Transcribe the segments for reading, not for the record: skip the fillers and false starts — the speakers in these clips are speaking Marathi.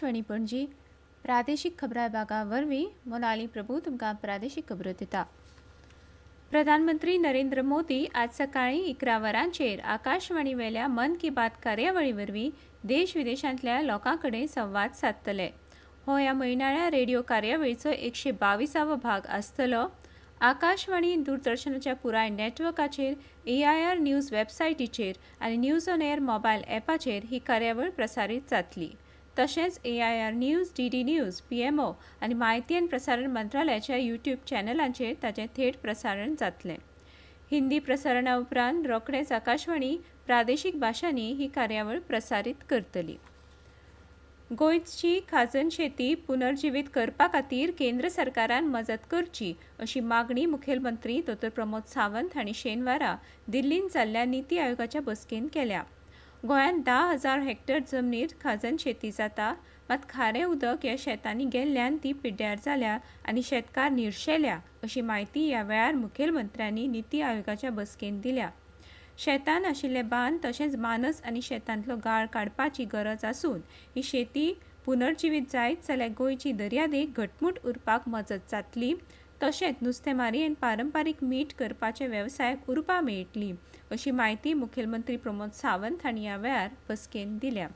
आकाशवाणी पणजी प्रादेशीक खबरां विभागा वरवीं मोनाली प्रभू तुमकां प्रादेशीक खबरो दिता। प्रधानमंत्री नरेंद्र मोदी आज सकाळीं 11 वरांचेर आकाशवाणी वेल्या मन की बात कार्यावळी वरवीं देश विदेशांतल्या लोकां कडेन संवाद सादतले। हो ह्या म्हयनाळ्या रेडिओ कार्यावळीचो 122वो भाग आसतलो। आकाशवाणी दूरदर्शनाच्या पुराय नेटवर्काचेर AIR न्यूज वेबसायटीचेर आनी न्यूज ऑन एअर मोबायल ॲपाचेर ही कार्यावळ प्रसारीत जातली। तशेंच AIR news, DD news, PMO आनी म्हायती आनी प्रसारण मंत्रालयाच्या YouTube चॅनलांचेर ताचें थेट प्रसारण जातलें। हिंदी प्रसारणा उपरांत रोखडेच आकाशवाणी प्रादेशीक भाशांनी ही कार्यावळ प्रसारीत करतली। गोंयची खाजन शेती पुनर्जीवीत करपा खातीर केंद्र सरकारान मजत करची अशी मागणी मुखेलमंत्री डॉ. प्रमोद सावंत हांणी शेनवारा दिल्लींत जाल्ल्या नीती आयोगाच्या बसकेंत केल्या। गोंयांत 10,000 हेक्टर जमनीर खाजन शेती जाता, मात खारें उदक ह्या शेतांनी गेल्ल्यान ती पिड्ड्यार जाल्या आनी शेतकार निर्शेल्या अशी माहिती ह्या वेळार मुखेलमंत्र्यांनी नीती आयोगाच्या बसकेंत दिल्या। शेतान आशिल्ले बांद तशेंच मानस आनी शेतांतलो गाळ काडपाची गरज आसून ही शेती पुनर्जीवीत जायत जाल्यार गोंयची दर्यादेग घटमूट उरपाक मजत जातली। तशेंच नुस्तेमारी आनी पारंपारीक मीठ करपाच्या वेवसायाक उर्बा मेळटली अशी माहिती मुखेलमंत्री प्रमोद सावंत हांणी ह्या वेळार बसकेंत दिल्या।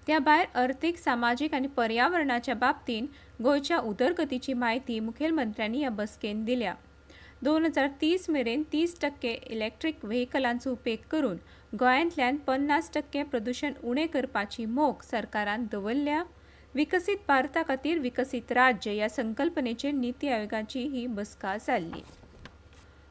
त्या भायर अर्थीक, सामाजीक आनी पर्यावरणाच्या बाबतींत गोंयच्या उदरगतीची माहिती मुखेलमंत्र्यांनी ह्या बसकेंत दिल्या। 2030 मेरेन 30% इलेक्ट्रीक व्हेकलांचो उपेग करून गोंयांतल्यान 50% प्रदूषण उणें करपाची मोख सरकारान दवरल्या। विकसीत भारता खातीर विकसीत राज्य ह्या संकल्पनेचेर नीती आयोगाची ही बसका जाल्ली।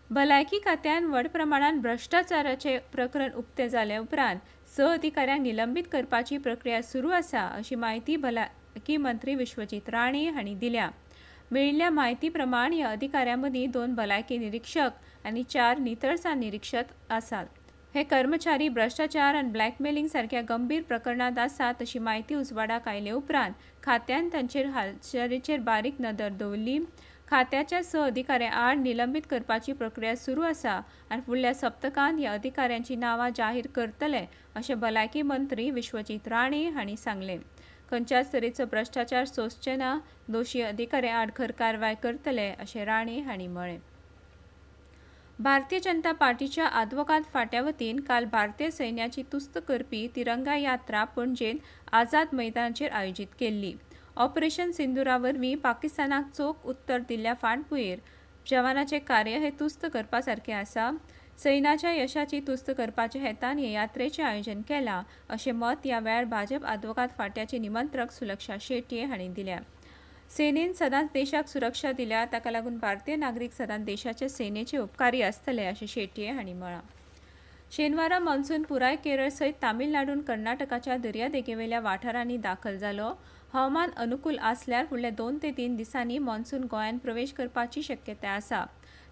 भलायकी खात्यान व्हड प्रमाणात भ्रष्टाचाराचे प्रकरण उक्ते जाले उपरांत 6 अधिकाऱ्यांक निलंबीत करपाची प्रक्रिया सुरू आसा अशी माहिती भलायकी मंत्री विश्वजीत राणे हांणी दिल्या। मेळिल्ल्या म्हायती प्रमाण ह्या अधिकाऱ्यां मदीं 2 भलायकी निरीक्षक आनी 4 नितळसाण निरीक्षक आसात। हे कर्मचारी भ्रष्टाचार आनी ब्लॅकमेलिंग सारख्या गंभीर प्रकरणांत आसात अशी माहिती उजवाडाक आयले उपरांत खात्यान तांचेर हालचालीचेर बारीक नदर दवरली। खात्याच्या 6 अधिकाऱ्यां आड निलंबीत करपाची प्रक्रिया सुरू आसा आनी फुडल्या सप्तकांत ह्या अधिकाऱ्यांची नांवां जाहीर करतले अशें भलायकी मंत्री विश्वजीत राणे हांणी सांगलें। खंयच्याच तरेचो भ्रष्टाचार सोंसचे ना, दोशी अधिकाऱ्यां आड खर कारवाय करतले अशें राणे हांणी म्हळें। भारतीय जनता पार्टीच्या आदवोगाद फांट्या वतीन काल भारतीय सैन्याची तुस्त करपी तिरंगा यात्रा पणजेंत आझाद मैदानाचेर आयोजीत केल्ली। ऑपरेशन सिंदुरा वरवीं पाकिस्तानाक चोख उत्तर दिल्ल्या फाटभुंयेर जवानाचें कार्य हे तुस्त करपा सारकें आसा। सैन्याच्या यशाची तुस्त करपाच्या हेतान हे यात्रेचें आयोजन केलां अशें मत ह्या वेळार भाजप आदवोगाद फांट्याचे निमंत्रक सुलक्षा शेटये हांणी दिल्या। सेनेन सदांच देशाक सुरक्षा दिल्या, ताका लागून भारतीय नागरीक सदांच देशाचे सेनेचे उपकारी आसतले अशें शेटये हांणी म्हळां। शेनवारा मॉन्सून पुराय केरळ सयत तामिळनाडून कर्नाटकाच्या दर्यादेगेवेल्या वाठारांनी दाखल जालो। हवामान अनुकूल आसल्यार फुडल्या 2 ते 3 दिसांनी मॉन्सून गोंयांत प्रवेश करपाची शक्यताय आसा।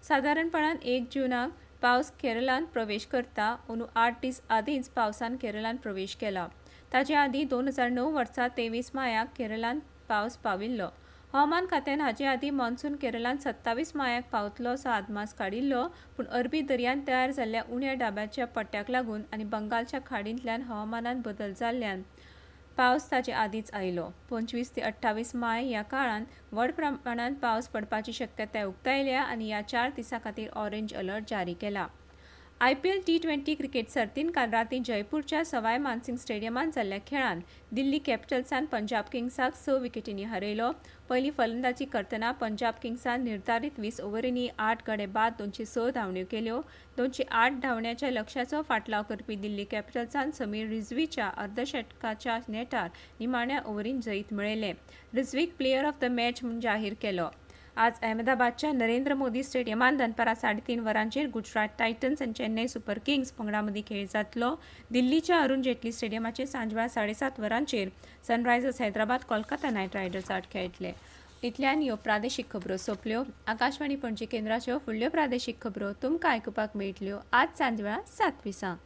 सादारणपणान 1 जूनाक पावस केरळांत प्रवेश करता। अंदू 8 दीस आदींच पावसान केरळांत प्रवेश केला। ताचे आदीं 2009 वर्सा 23 मायाक केरळांत पावस पाविल्लो। हवामान खात्यान हाचे आदीं मॉन्सून केरळांत 27 मायाक पावतलो असो आदमास काडिल्लो, पूण अरबी दर्यांत तयार जाल्ल्या उण्या दाब्याच्या पट्ट्याक लागून आनी बंगालच्या खाडींतल्यान हवामानांत बदल जाल्ल्यान पावस ताचे आदींच आयलो। 25 ते 28 माय ह्या काळांत व्हड प्रमाणांत पावस पडपाची शक्यताय उक्तायल्या आनी ह्या 4 दिसां खातीर ऑरेंज अलर्ट जारी केला। IPL T20 क्रिकेट सर्तींत काल रातीं जयपूरच्या सवाय मानसिंग स्टेडियमांत जाल्ल्या खेळांत दिल्ली कॅपिटल्सान पंजाब किंग्साक 6 विकेटींनी हारयलो। पयली फलंदाजी करतना पंजाब किंग्सान निर्धारीत 20 ओव्हरींनी 8 गडे बाद 206 धांवड्यो केल्यो। 208 धांवड्याच्या लक्ष्याचो फाटलाव करपी दिल्ली कॅपिटल्सान समीर रिझवीच्या अर्दशतकाच्या नेटार निमाण्या ओव्हरींत जैत मेळयलें। रिझवीक प्लेयर ऑफ द मॅच म्हूण जाहीर केलो। आज अहमदाबादच्या नरेंद्र मोदी स्टेडियमांत दनपारां 3:30 वरांचेर गुजरात टायटन्स आनी चेन्नई सुपर किंग्स पंगडा मदीं खेळ जातलो। दिल्लीच्या अरुण जेटली स्टेडियमाचेर सांजवेळा 7:30 वरांचेर Sunrisers Hyderabad Kolkata knight riders आड खेळटले। इतल्यान ह्यो प्रादेशीक खबरो सोंपल्यो। आकाशवाणी पणजी केंद्राच्यो फुडल्यो प्रादेशीक खबरो तुमकां आयकुपाक मेळटल्यो आज सांजवेळा 7:20.